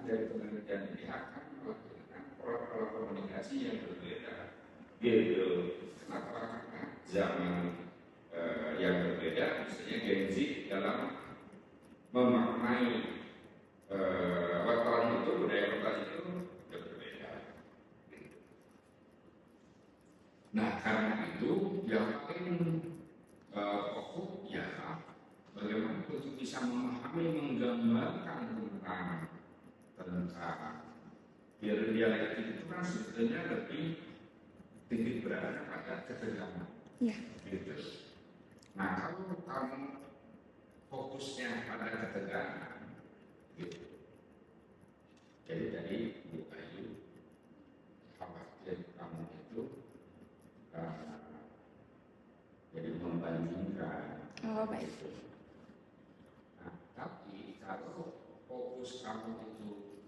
dari penelitian ini akan melakukan pola komunikasi yang berbeda. Gitu. Kenapa? Karena zaman yang berbeda, misalnya Gen Z dalam memaknai wartawan itu, budaya wartawan itu berbeda. Nah, karena itu yang paling pokok ya bagaimana untuk bisa memahami, menggambarkan tentang dialektik itu kan sebetulnya lebih titik berada pada ketegangan. Ya. Gitu. Nah, kalau kamu fokusnya pada ketegangan, gitu. Jadi tadi Bu Ayu khawatir kamu itu jadi membandingkan. Oh, baik. Nah, tapi kalau fokus kamu itu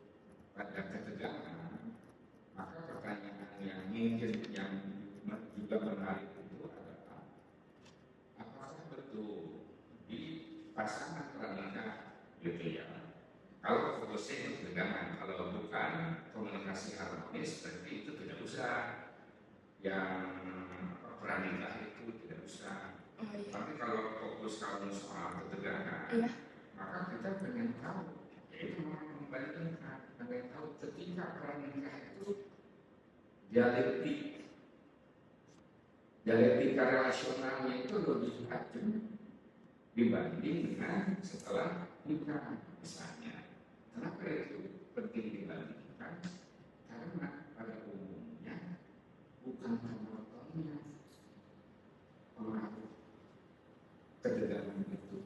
pada ketegangan, maka pertanyaan yang mungkin yang juga menarik itu adalah apakah betul di pasangan pranikah gitu ya? Kalau fokusnya ketegangan, kalau bukan komunikasi harmonis, berarti itu tidak usah yang pranikah itu tidak usah. Oh, iya. Tapi kalau fokus kamu soal ketegangan, iya, maka kita pengen tahu, yaitu membalikkan, pengen tahu ketika pranikah itu dialektika relasionalnya itu lebih tajam dibanding dengan setelah nikah misalnya. Kenapa itu penting dibandingkan? Karena pada umumnya bukan penontonnya pengaruh ketegangan itu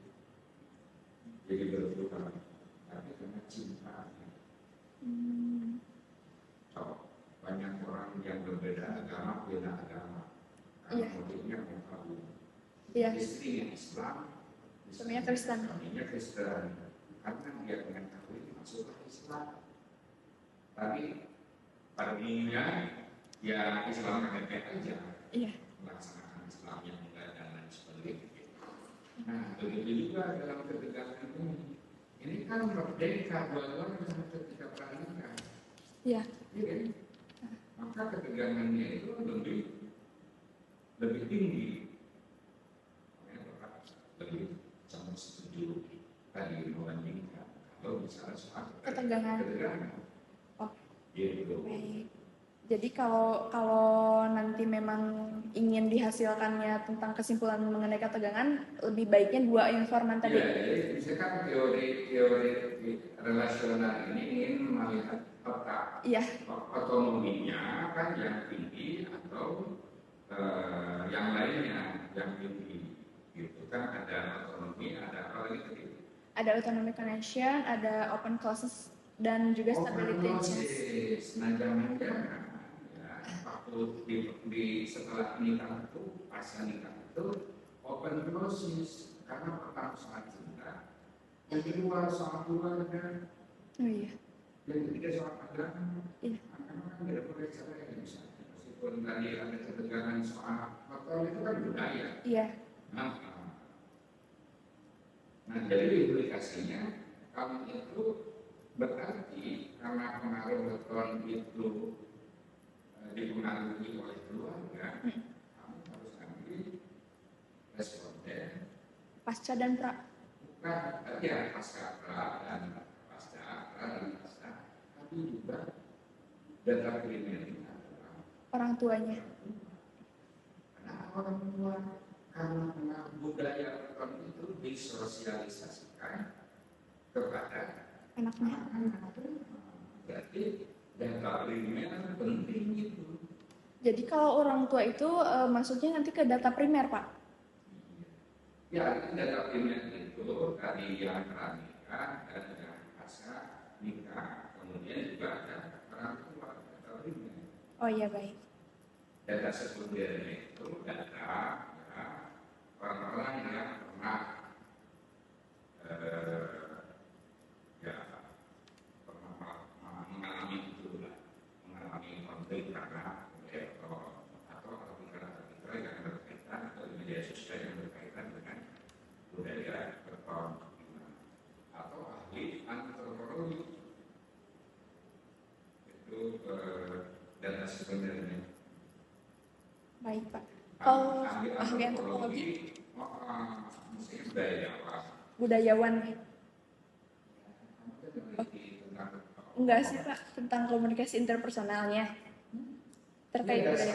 jadi berubah, tapi karena cintanya. Banyak orang yang berbeda agama, beda agama, karena motifnya mau tahu. Istrinya Islam, suaminya Kristen. Suaminya Kristen, karena dia mengetahui masuklah Islam. Tapi pada umumnya ya Islam KTP aja, melaksanakan Islam yang enggak dan lain sebagainya. Nah, begitu juga dalam ketegangan ini. Ini kan merdeka dua-duanya ketika pranikah. Iya. Iya. Maka ketegangannya itu lebih tinggi. Lebih sama setuju tadi membandingkan kalau misalnya soal ketegangan. Oh, gitu. Baik. Jadi kalau nanti memang ingin dihasilkannya tentang kesimpulan mengenai ketegangan, lebih baiknya dua informan tadi. Iya, jadi misalkan teori relasional ini ingin melihat peta otonominya kan yang tinggi atau yang lainnya yang tinggi. Gitu kan, ada otonomi, ada apa lagi tadi? Ada autonomic connection, ada open closes, dan juga stability. Nah, jangan-jangan waktu setelah nikah itu, pasca nikah itu open closes karena pertama soal cinta, yang kedua soal keluarga, yang ketiga soal agama. Karena kan tidak boleh cerai misalnya, meskipun tadi ada ketegangan soal faktor itu kan budaya. Nah, jadi implikasinya kamu itu berarti karena pengaruh beton itu dipengaruhi oleh keluarga, kamu harus ambil responden pasca dan pra. Bukan, ya pasca pra dan pasca, tapi juga data primernya orang tuanya. Kenapa orang tua? Karena budaya beton itu disosialisasikan kepada anaknya. Jadi data primer penting itu. Jadi kalau orang tua itu maksudnya nanti ke data primer, Pak? Ya, data primer itu tadi yang pranikah dan yang pasca nikah, kemudian juga ada orang tua data primer. Oh iya, baik. Data sekundernya itu data orang-orang yang pernah mengalami itu lah, mengalami konflik karena atau karena yang berkaitan atau media sosial yang berkaitan dengan budaya beton atau ahli antropologi data sebenarnya. Baik Pak. Ahli Ahli antropologi. Mestinya budaya apa? Budayawan. Enggak sih Pak, tentang komunikasi interpersonalnya. Terkait budaya.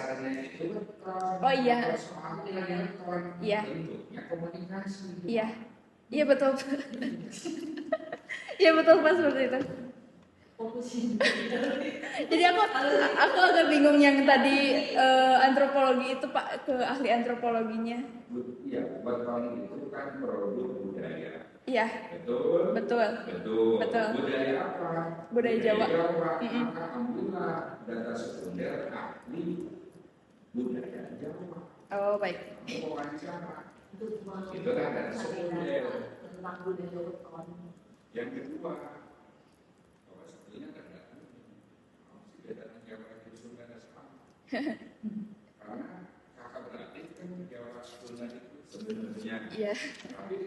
Oh iya. Iya. Iya. Iya betul. Iya betul Pak, seperti itu. Jadi aku agak bingung yang tadi antropologi itu Pak, ke ahli antropologinya. Iya, beton itu kan produk budaya. Iya. Betul. Betul. Budaya apa? Budaya Jawa. Maka ambillah data sekunder ahli budaya Jawa. Oh baik. Wawancara. Itu kan data sekunder. Yang kedua, sebetulnya karena kakak beradik kan Jawa Sunda itu sebenarnya, tapi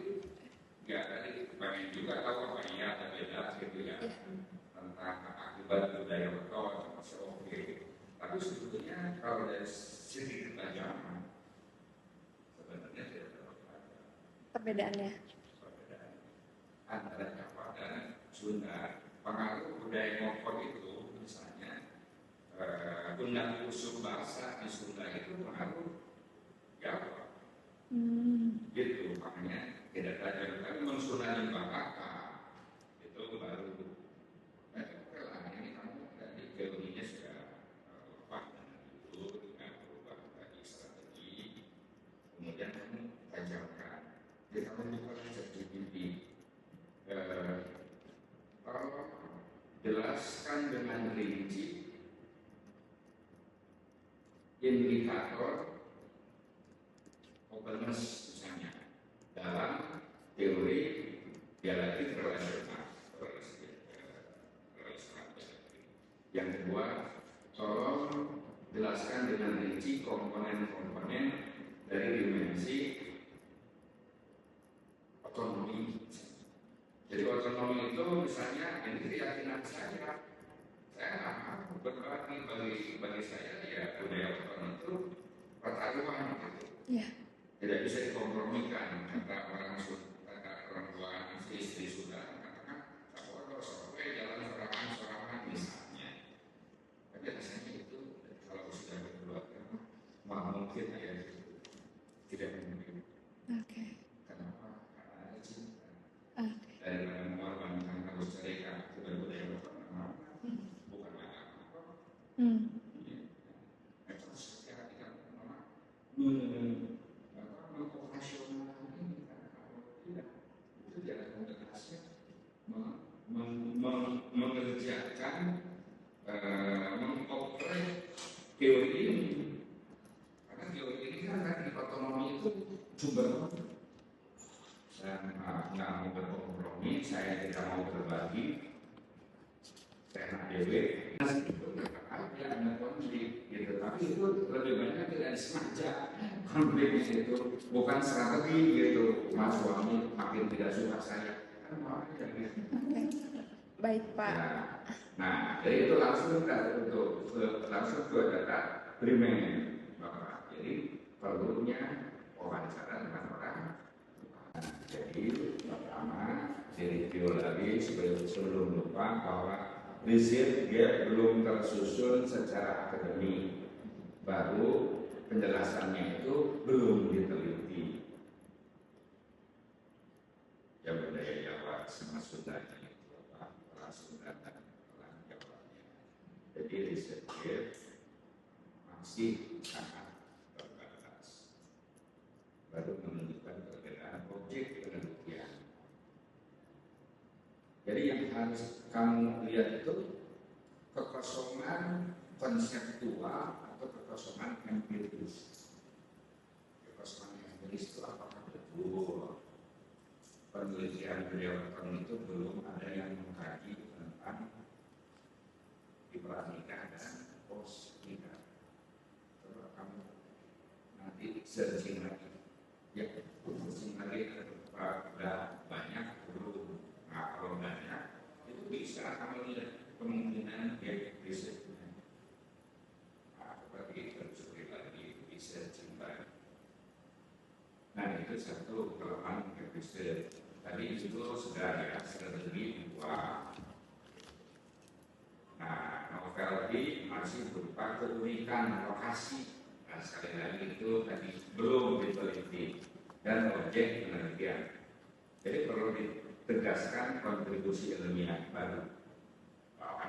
nggak tadi pengen juga tahu apa iya ada beda gitu ya tentang akibat budaya beton masih oke. Tapi sebetulnya kalau dari segi ketajaman sebenarnya tidak terlalu perbedaannya antara Jawa dan Sunda. Pengaruh budaya ngokor itu misalnya undang usul bahasa di Sunda itu pengaruh Jawa. Gitu makanya tidak tajam. Tapi Sunda dan Bangka itu baru ini kamu dari teorinya sudah lepas itu dengan berubah dari strategi, kemudian kamu tajamkan. Jadi kamu bukan ChatGPT. Kalau jelaskan dengan rinci indikator openness misalnya dalam teori dialektik relasional. Yang kedua, tolong jelaskan dengan rinci komponen-komponen dari dimensi otonomi. Jadi otonomi itu misalnya ini keyakinan saya nggak berbagi bagi saya ya budaya otonomi itu pertaruhan gitu. Tidak bisa dikompromikan kata orang tua istri sudah mengatakan kalau sampai jalan sorangan misalnya. Tapi rasanya itu kalau sudah berkeluarga mungkin ya tidak mungkin. Kenapa? Karena ada cinta. Dari mengorbankan harus cerita sudah budaya beton bukan apa-apa. Itu secara tidak mengoperasional ini kalau tidak itu tidak berhasil mengerjakan mengoperate teori ini karena teori ini kan tadi otonomi itu sumber dan nggak mau berkompromi, saya tidak mau berbagi, saya nak dewe, ada konflik gitu, tapi itu lebih banyak tidak disengaja konfliknya itu bukan strategi gitu, mas suami makin tidak suka saya, kan mau aja gitu. Baik Pak. Nah, jadi itu langsung ke data primer, Bapak. Jadi perlunya wawancara dengan orang. Jadi pertama direview lagi sebelum lupa bahwa riset dia belum tersusun secara akademik, baru penjelasannya itu belum diteliti. Ya budaya Jawa sama Sundanya itu orang Sunda dan orang Jawanya. Jadi riset dia masih sangat terbatas. Baru menunjukkan perbedaan objek penelitian. Jadi yang harus kamu lihat itu kekosongan konseptual atau kekosongan empiris. Kekosongan empiris itu apakah betul penelitian beliau itu belum ada yang mengkaji tentang pranikah dan pos nikah. Coba kamu nanti searching lagi. Ya, searching lagi ada banyak belum. Nah, kalau banyak itu bisa kamu lihat kemungkinan ya risetnya. satu kelemahan episode. Tadi itu sudah lebih dua. Nah, novel ini masih berupa keunikan lokasi. Nah, sekali lagi itu tadi belum diteliti dan objek penelitian. Jadi perlu ditegaskan kontribusi ilmiah baru.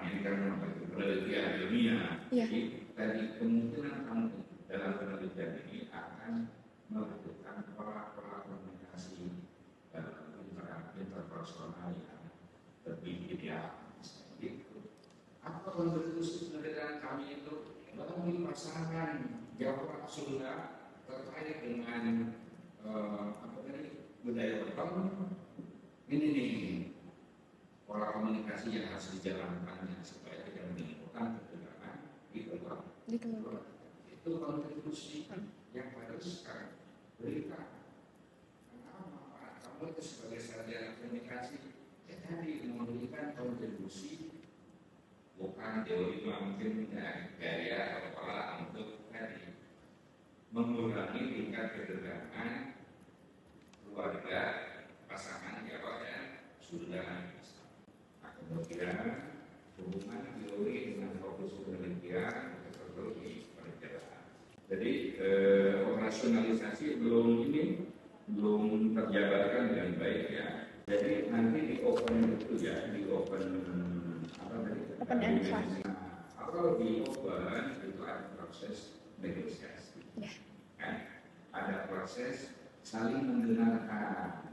Ini kan penelitian ilmiah. Jadi tadi kemungkinan kamu dalam penelitian ini akan melakukan pola-pola komunikasi interpersonal yang lebih ideal. Gitu. Apa kontribusi penelitian kami itu melalui pasangan Jawa Sunda terkait dengan budaya Betawi ini nih pola komunikasi yang harus dijalankannya supaya tidak menimbulkan ketegangan di keluarga. Itu kontribusi yang harus sekarang berikan. Kenapa? Kamu itu sebagai sarjana komunikasi tadi memberikan kontribusi bukan teori mungkin gaya atau pola untuk tadi mengurangi tingkat ketegangan keluarga pasangan Jawa dan Sunda. Kemudian hubungan teori dengan fokus penelitian perlu diperjelas. Jadi operasionalisasi belum terjabarkan dengan baik ya. Jadi nanti di open itu ya, di open apa tadi? Open and class. Kalau di open itu ada proses negosiasi. Ya. Kan? Ada proses saling mendengarkan.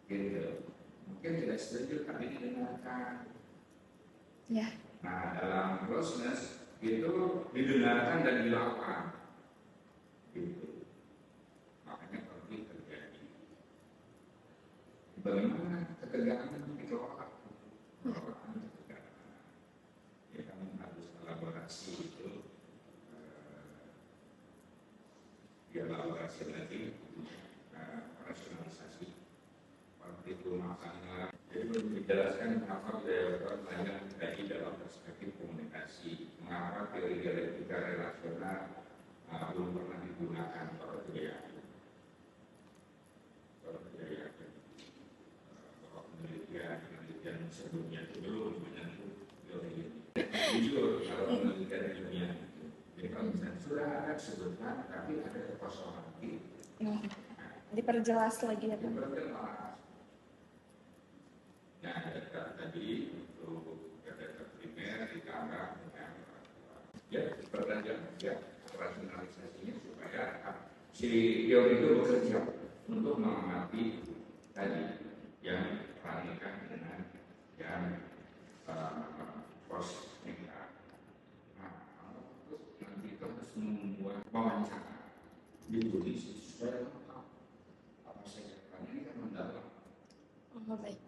Gitu. Mungkin tidak setuju tapi didengarkan. Ya. Nah dalam proses itu didengarkan dan dilakukan. Gitu. Makanya konflik terjadi. Bagaimana ketegangan dikelola? Ya kami harus elaborasi itu. Elaborasi lagi rasionalisasi. Itu makanya jadi perlu dijelaskan mengapa budaya Betawi banyak terjadi dalam perspektif komunikasi, mengapa teori dialektika relasional belum pernah digunakan kalau budaya penelitian sebelumnya itu belum menyentuh teori ini. Jujur kalau penelitian ilmiah itu, jadi kalau misalnya sudah ada sebutkan tapi ada kekosongan gitu. Diperjelas lagi ya Pak. Yang ada tadi untuk data primer ditambah dengan ya perdagangan ya rasionalisasinya supaya si teori itu bekerja untuk mengamati tadi yang peranikan dengan yang pos negara. Nah, terus nanti kita harus membuat wawancara ditulis supaya apa saja karena ini kan mendalam.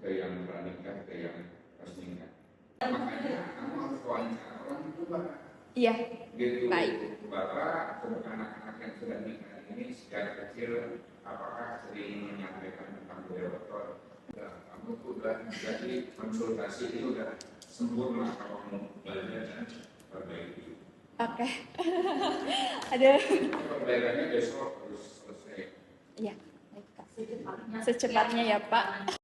Ke yang pernikah, ke yang persingkat. Makanya kamu harus wawancara orang itu Bapak. Iya. Gitu. Baik. Bapak untuk anak-anak yang sudah nikah ini sejak kecil apakah sering menyampaikan tentang budaya Betawi? Kamu sudah jadi konsultasi itu sudah sempurna kalau kamu belajar dan perbaiki. Oke. Ada. Perbaikannya besok harus selesai. Iya. Secepatnya ya Pak.